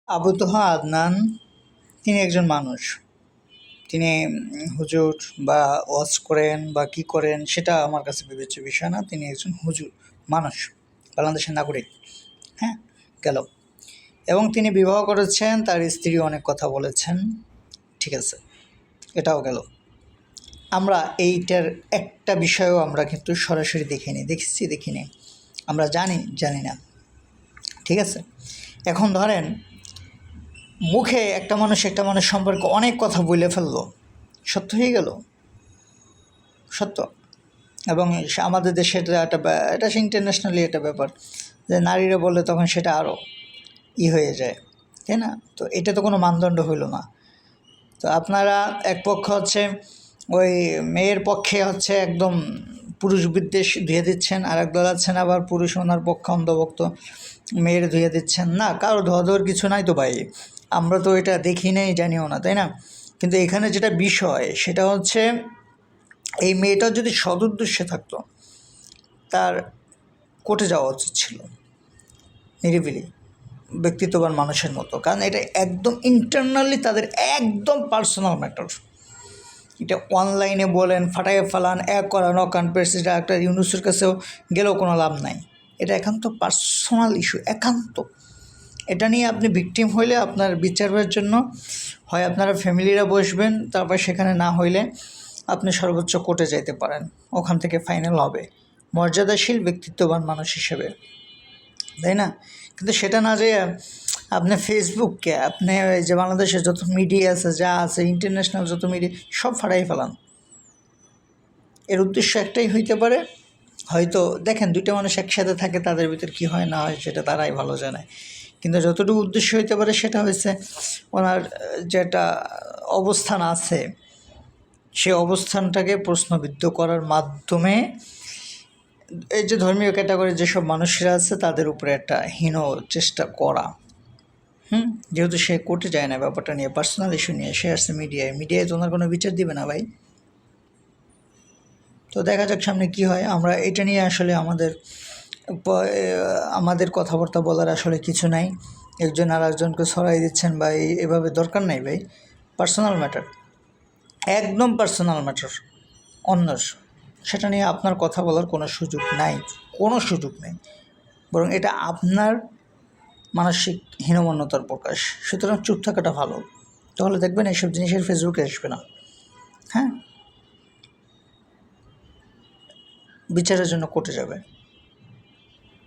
আবু তোহা আদনান তিনি একজন মানুষ। তিনি হুজুর বা ওয়াজ করেন বা কি করেন সেটা আমার কাছে বিবেচ্য বিষয় না। তিনি একজন হুজুর মানুষ, বাংলাদেশের নাগরিক। হ্যাঁ, গেল। এবং তিনি বিবাহ করেছেন, তার স্ত্রী অনেক কথা বলেছেন, ঠিক আছে, এটাও গেল। আমরা এইটার একটা বিষয়ও আমরা কিন্তু সরাসরি দেখিনি, দেখিনি, আমরা জানি না, ঠিক আছে। এখন ধরেন মুখে একটা মানুষ সম্পর্কে অনেক কথা বলে ফেললো, সত্য হয়ে গেল, সত্য। এবং আমাদের দেশে এটা ইন্টারন্যাশনালি একটা ব্যাপার যে নারীরা বললে তখন সেটা আরও হয়ে যায়, তাই না? তো এটা তো কোনো মানদণ্ড হইল না। তো আপনারা এক পক্ষ হচ্ছে ওই মেয়ের পক্ষে হচ্ছে একদম পুরুষ বিদ্বেষ ধুয়ে দিচ্ছেন, আর এক দল আছেন আবার পুরুষ ওনার পক্ষে অন্ধভক্ত মেয়ের ধুয়ে দিচ্ছেন। না, কারো ধোয়াধোয়ার কিছু নাই তো ভাই, আমরা তো এটা দেখি নাই, জানিও না, তাই না? কিন্তু এখানে যেটা বিষয় সেটা হচ্ছে এই মেয়েটা যদি সদুদ্দেশ্যে থাকতো তার কোর্টে যাওয়া উচিত ছিল, নিরিবিলি ব্যক্তিত্ববান মানুষের মতো, কারণ এটা একদম ইন্টারনালি তাদের একদম পার্সোনাল ম্যাটার। এটা অনলাইনে বলেন, ফাটাইয়ে ফেলান, এক করান অকান, প্রেসিডেন্ট ডাক্তার ইউনূসের কাছেও গেলেও কোনো লাভ নাই। এটা একান্ত পার্সোনাল ইস্যু, একান্ত। এটা নিয়ে আপনি ভিকটিম হইলে আপনার বিচারের জন্য হয় আপনারা ফ্যামিলিরা বসবেন, তারপর সেখানে না হইলে আপনি সর্বোচ্চ কোর্টে যাইতে পারেন, ওখান থেকে ফাইনাল হবে মর্যাদাশীল ব্যক্তিত্ববান মানুষ হিসেবে, তাই না? কিন্তু সেটা না যে আপনি ফেসবুককে, আপনি যে বাংলাদেশের যত মিডিয়া আছে, যা আছে ইন্টারন্যাশনাল যত মিডিয়া সব ফাটাই ফেলান। এর উদ্দেশ্য একটাই হইতে পারে, হয়তো দেখেন দুইটা মানুষ একসাথে থাকে, তাদের ভিতর কী হয় না হয় সেটা তারাই ভালো জানে, কিন্তু যতটুকু উদ্দেশ্য হইতে পারে সেটা হয়েছে ওনার যেটা অবস্থান আছে সে অবস্থানটাকে প্রশ্নবিদ্ধ করার মাধ্যমে এই যে ধর্মীয় ক্যাটাগরির যেসব মানুষরা আছে তাদের উপরে একটা হীন চেষ্টা করা। যেহেতু সে কোর্টে যায় না ব্যাপারটা নিয়ে, পার্সোনাল ইস্যু নিয়ে সে আসছে মিডিয়ায় তো ওনার কোনো বিচার দিবে না ভাই। তো দেখা যাক সামনে কি হয়। আমরা এটা নিয়ে আসলে আমাদের কথাবার্তা বলার আসলে কিছু নাই। একজন আর একজনকে ছড়াই দিচ্ছেন বা এভাবে দরকার নাই ভাই। পার্সোনাল ম্যাটার, একদম পার্সোনাল ম্যাটার অন্যর, সেটা নিয়ে আপনার কথা বলার কোনো সুযোগ নাই, কোনো সুযোগ নেই। বরং এটা আপনার মানসিক হীনমন্যতার প্রকাশ। সুতরাং চুপ থাকাটা ভালো, তাহলে দেখবেন এইসব জিনিসের ফেসবুকে আসবে না। হ্যাঁ, বিচারের জন্য কোর্টে যাবে।